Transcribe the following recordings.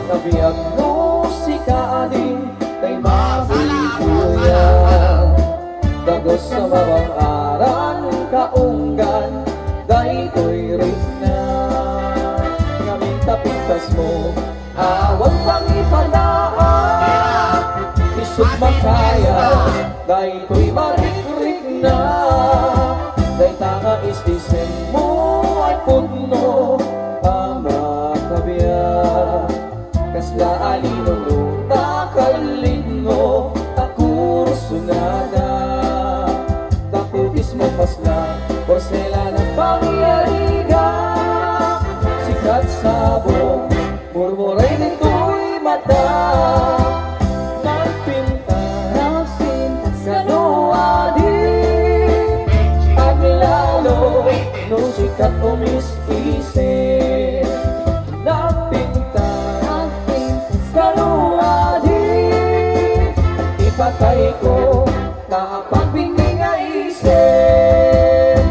nabiyag musika din kay mabubuya. Dagos sa mabang aran kaunggan, daytoy rin na ngaming tapintas mo, awang pangipanaan. Isod makaya, daytoy marikrik na, day tanga istisen mo ay puno pamakabiya. Kasla alinong takalino takursunada, takutis mo pasla porselanang pangyariga. Sikat sabong murmuray nito'y mata, nagpinta sa luwadi. Ang lalo nung sikat umis-isip, nagpinta sa luwadi. Ipatay ko kapag bingi nga isip.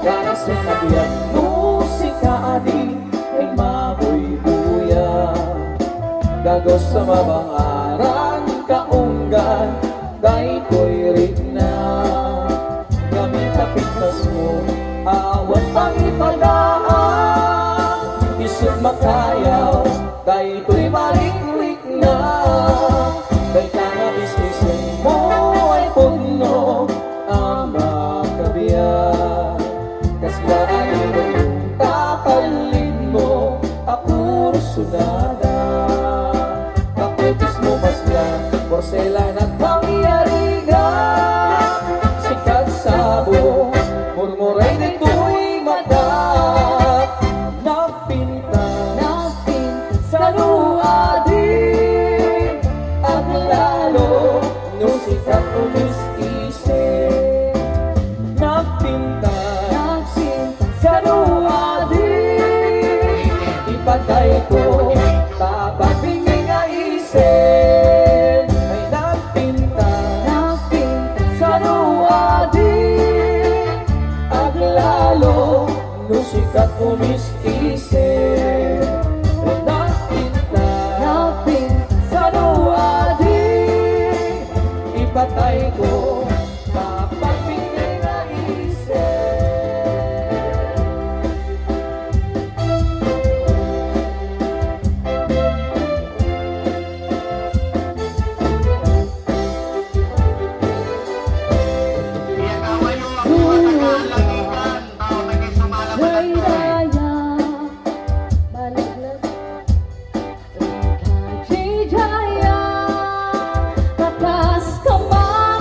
Nagkarasong nabiyag musika adi ay mabuy-buya. Dagos sa mabangaran kaunggan, daytoy rin na gamit kapitnas mo, awan pangipagaan. Isip makayaw, daytoy marikrik na, day tanga bisnisin mo ay puno ang makabiya. Kasla alinong takalin mo akursunada, takutis mo masla porselan at pangyariga. Sikat sabo murmuray nito'y mata, nagpinta sa luwadi. Ang lalo nung sikat umis-isip, nagpinta sa luwadi. Ipatay ko kapag bingi nga isip, ay nagpinta sa luwadi. Ang lalo nung sikat umis-isip, ay nagpinta sa luwadi. Ipatay ko kapag bingi nga isip. Jaya, tapos kamang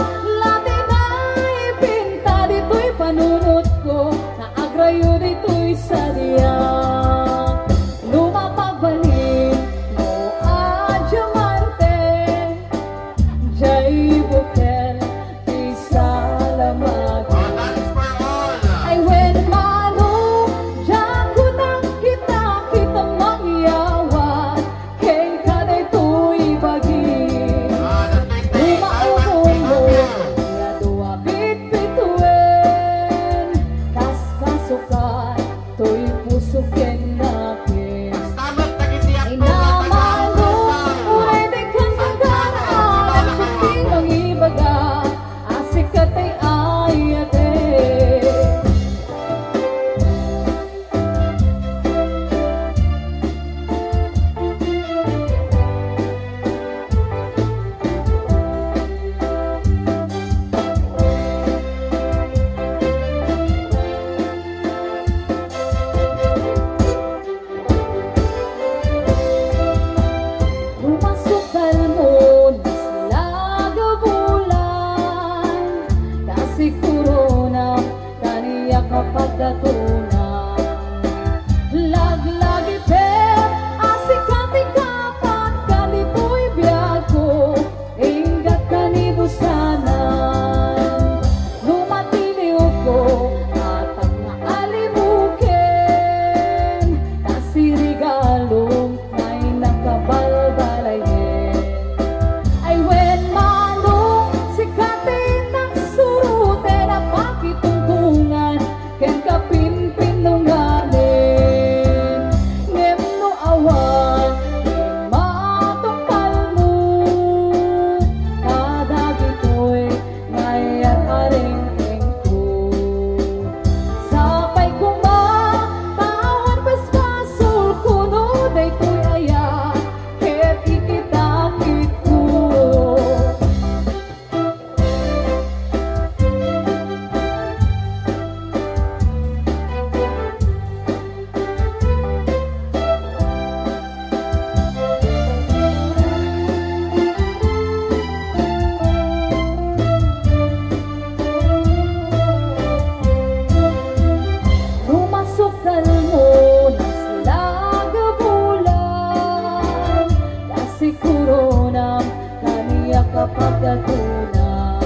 kapagdatunan.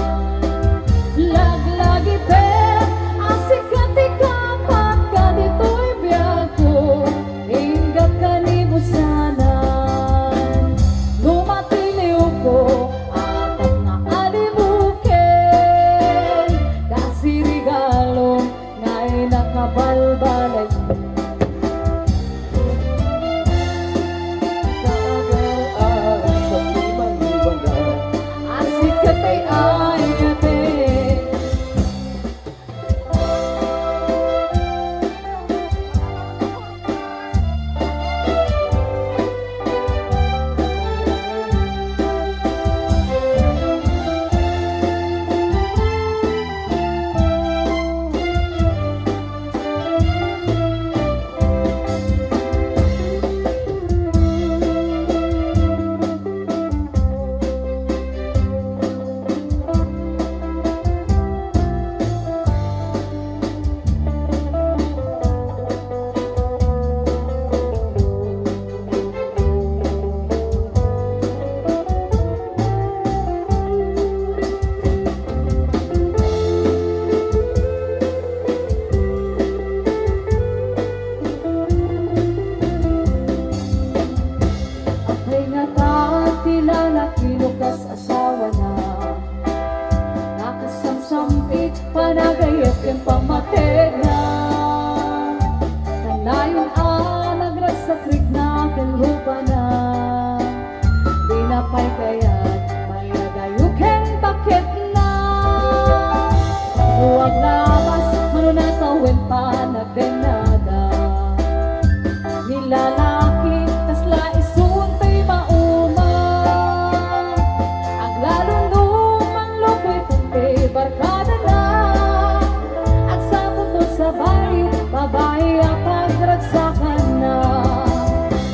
Laglagi bet, asik katikapat ka dito'y biyag ko, hinggap ka ni busanan. Lumatiliw ko, atap nga alimukin, kasi regalong nga'y nakabalbalay. Asik katay ay katay. Apay nga tila nakinukas asawa na, nakasamsampit panagayat yung pamatid na. Kanayon nagrasakrik na kalhupa na, di na pa'y kayat may nagayukin bakit na. Huwag labas manunatawin pa nagdenada, nilalaki kasla isuntay mauma. Ang lalong lumang lukoy puntay barkada na, ang sapot mo sa babae ang pagragsakan na.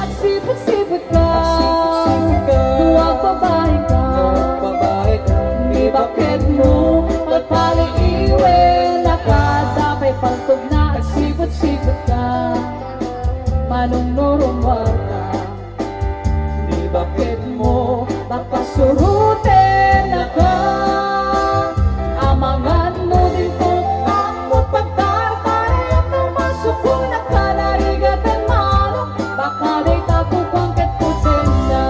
At sipot-sipot ka, huwag babae ka, ni bakit mo pagpaliiwi, nakadapay pantog na. At sipot-sipot ka, manong-norong warta, di bakit mo papasurutin na ka. Amangan mo din po ang pagtartari at namasuko na ka narigatan manong, baka day tapo kang ketputin na.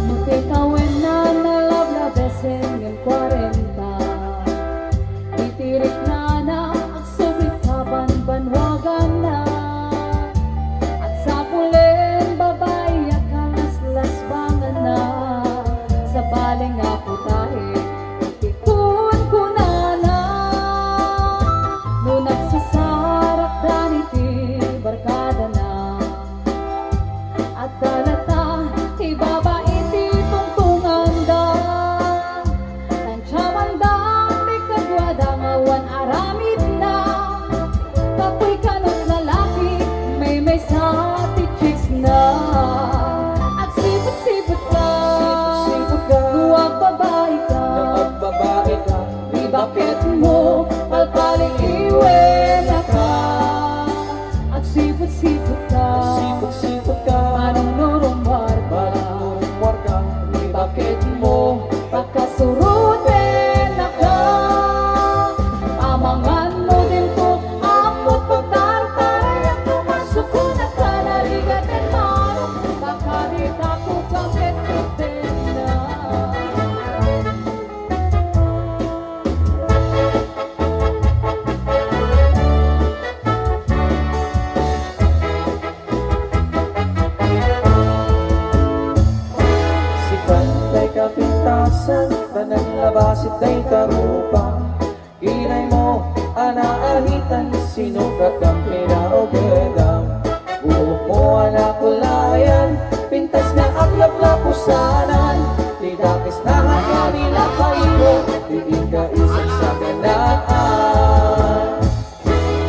Mutikawin na nalablabesen ng 40, titirik na ang subit kaban banwagan na. At sa pulin babae akalas bangan na, sa baling nga putahe itikun ko na. Nung nagsasarap daniti barkada na, at dalata ibaba iti tungtungan da. Tansyaman da may kagwadang awan aramid na, kapoy kanot lalaki may sa tichis na. At sipot-sipot ka, huwag babae ka, di bakit mo palpaliiwi na ka. At sipot-sipot ka, manong-norong warta, di bakit mo pagkasurutin na ka. Amangan mo din po ang pagtartari at namasuko na ka narigatan manong, baka di tapo kang ketputin na. Si Pantay kapintasan, tanang labasit day karupa. Kinay mo, anaahitan, sinukat ang pinaogadang. Buhok mo anakulayan, pintas na aklap-lapusanan. Tidakis na kanila kayo, tiging ka isang sa ganaan.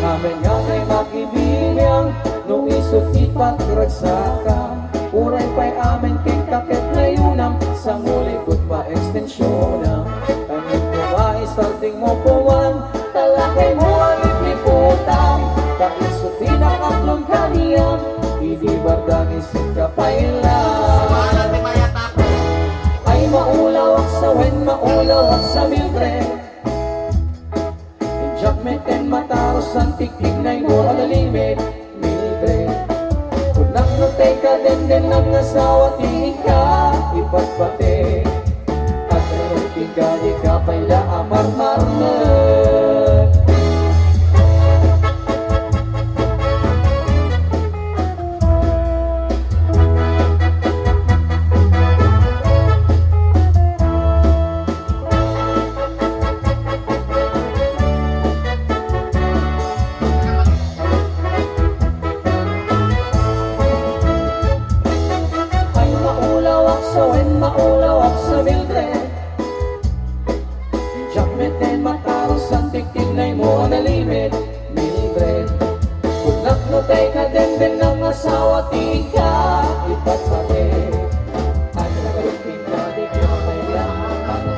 Amin nga kay magibigay sa pinakaklong kaniyang hindi bardangis ka pailan. Ay maulawak sa wen, maulawak sa Mildred. Injak meten mataros ang tiktik na mo alalimit Mildred. Kunak no teka den ang asawa tingin ka ipagpate. At meron tingka di ka paila amar-marna. Maulawak sa Mildred. Jack meten mataros ang tiktignay mo na limit Mildred. Kunak no teka den ang asawa tika ipagpate. At nagalutin ka di ka may lahat ang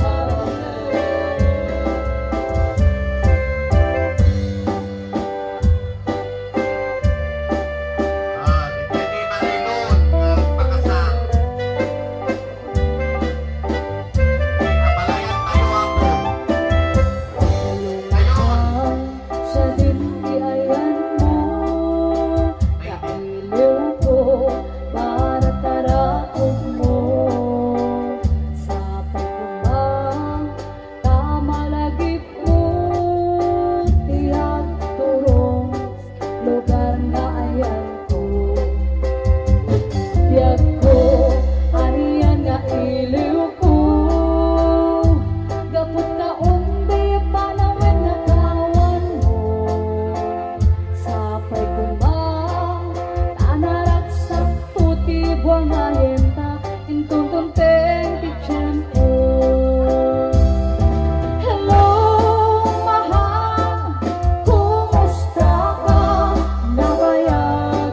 sa dindiayan mo, kailiw ko para taraog mo. Sa pagkumang tamalagip mo, tiyag turong lugar na ayan ko. Tiyag ko, ayan nga iliw ko, gapot ka umbi panawin na kawan mo. Sapay kumang tanarak sa tuti buwang ayenta intuntunteng tichempo. Hello, mahal, kumusta ka na bayan?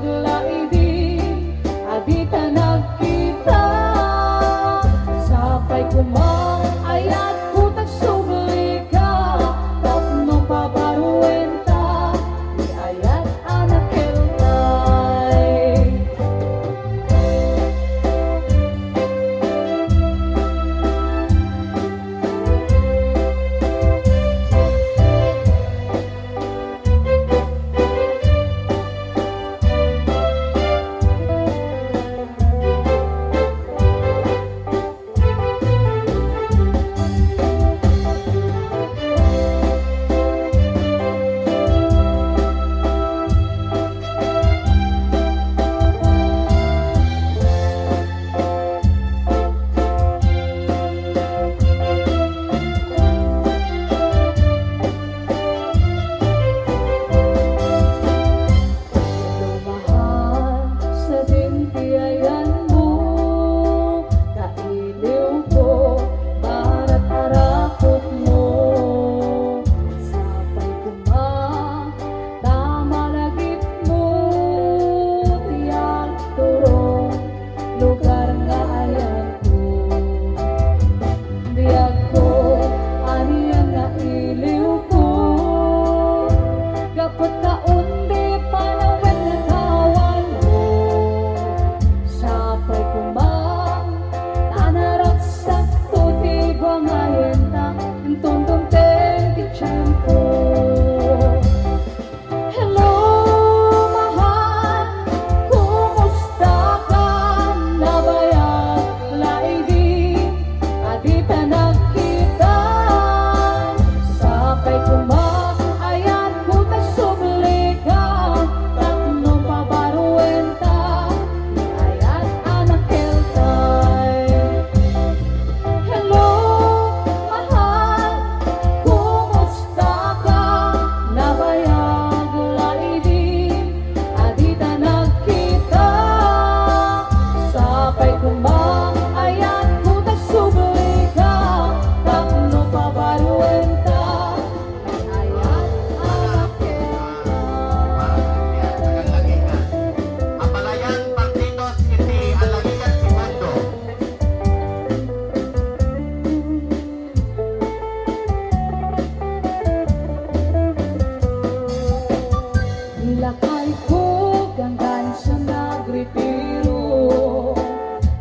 ko ganggan sa nagretiro.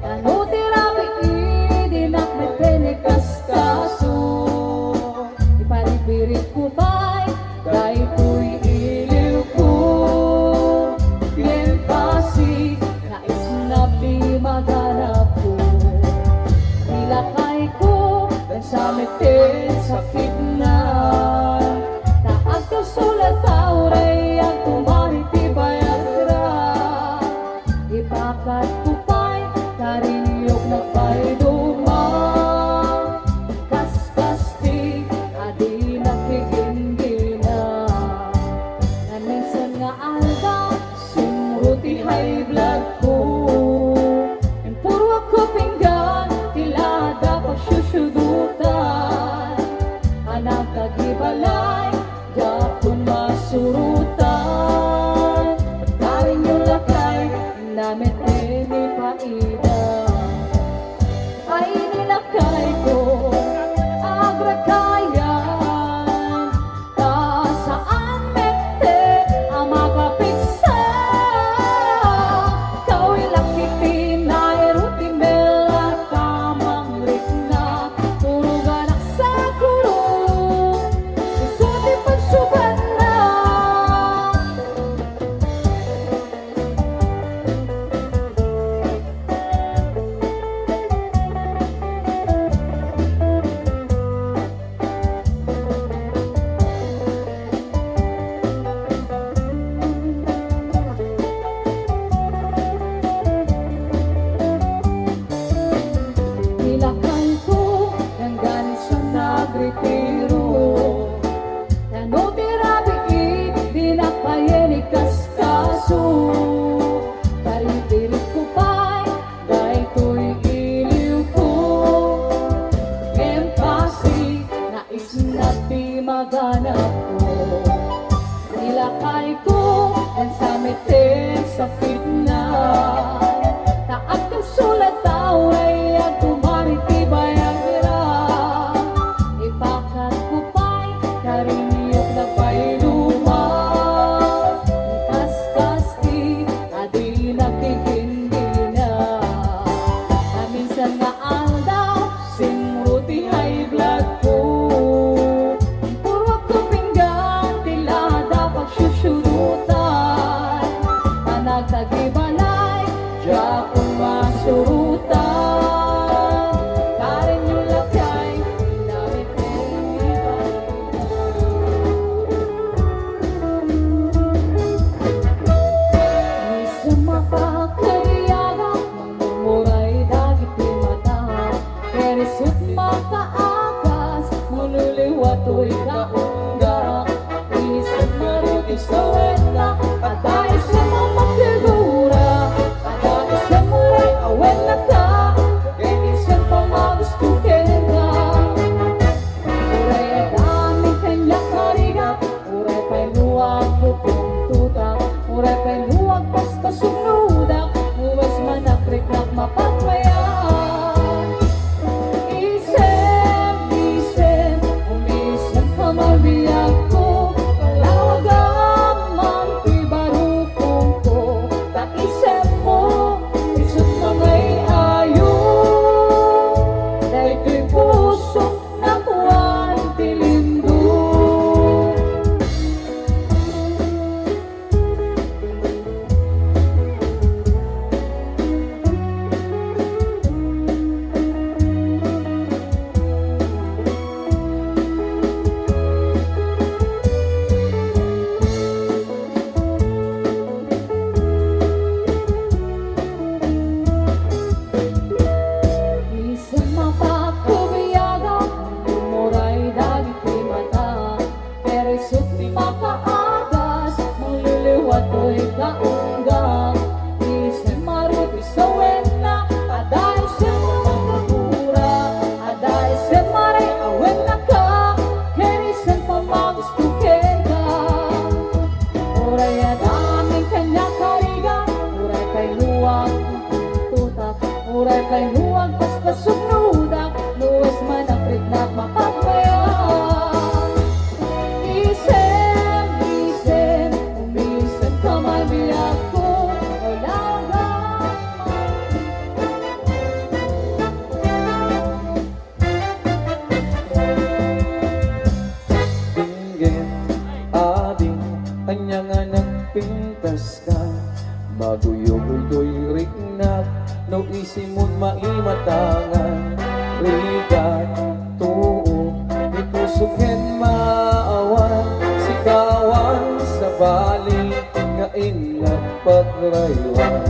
Ano tirabi idinak may penekaskaso. Ipalipirit ko ba'y dahil ko'y iliw ko. Bien pasi, nais na di maganap ko. Nilakay ko, dan sa metin sakit na. Taag ka sulat tauray, ang tumaritibay ang tira. Ibakat ko pa'y karinyok na pa'y dumang. Kas-kasti, adi nakigingina. Na minsan nga alda, simruti high blood ko. Ang puro ako pinggan, tila dapat syusyudutan. Anak kagibalay, Japon masurutan. Pagkarin yung lakay, namin paida. Ay nilakay ko, agrakayan. Ta saan mete ang makapigsa. Kaw'y lakitin na erutimel at tamang ritna. Turugan ak sa kurong, isuti pagsuban na. Nilakay ko hanggang sa nagretiro. Ano tirabi di na kaso. Palipirit ko pa'y dahil ko'y iliw ko. Empasi, nais na di maganap ko. Nilakay ko ang sa metin sa fitna. Taag ng sulat tauray at tumaritibay ang tira. Ibakat ko pa'y karinyok na pa'y lumang. Kas-kasti, adi nakikindina. Na minsan nga alda, simruti high blood ko. Puro ako pinggan, tila dapat syusyudutan. Anak tagibalay, Japon masurutan. Karin yung lakay, namin Isa mapakaliyaga, mamumuray dagit di mata. Perisut makaagas, mululuwato'y kaungga. Isip maruti sa wena, atay sa mamakigura. Atay sa muray awen na ka, kaisan pa magustukin ka. Uray ay daming kanyang karigat, uray pa'y luwag bukong tutak. Uray pa'y luwag paspasong ludak, uwas manakrik-nak mapagpayan. Isem, umisem ka mabiyag ko. Kalawag ang mantibarukong ko. Taisem mo, isot na may ayo. Dahil ko'y pusong nakuhan tilindo. Isang mapakubiyaga, umuray dagit di mata. Perisut di makaagas, mululuwat ko'y kaungga. Isang maruti sa wena, aday sa makakura. Aday sa maray awen na ka, kaisan pa magustukin ka. Uray adaming kanyang karigan, uray pa'y luwag tutak. Uray pa'y luwag paspasong ludak, luwas manakrik-nak mapagpayan. Isem, umisan ka man ako alagang Dinggin, ading, kanya nga nagpintas ka Maguyog-uyoy ringnat, no isimon maimatangan Rigat, tuo, ipusugin maawan Sikawan sa bali, nga ingat pagraywan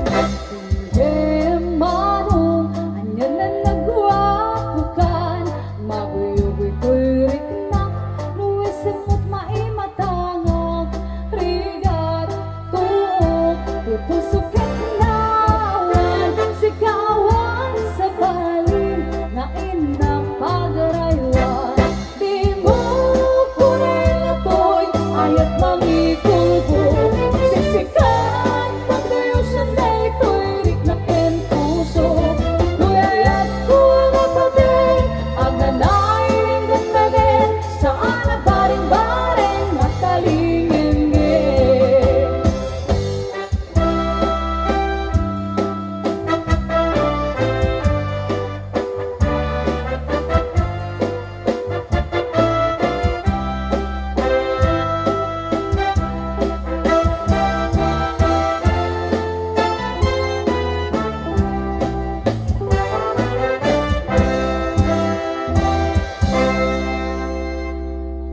Hindi marong anya na nagwapukan Maguyugoy rikna Nuwisimot maimatangag Rigat, tuog, ipusok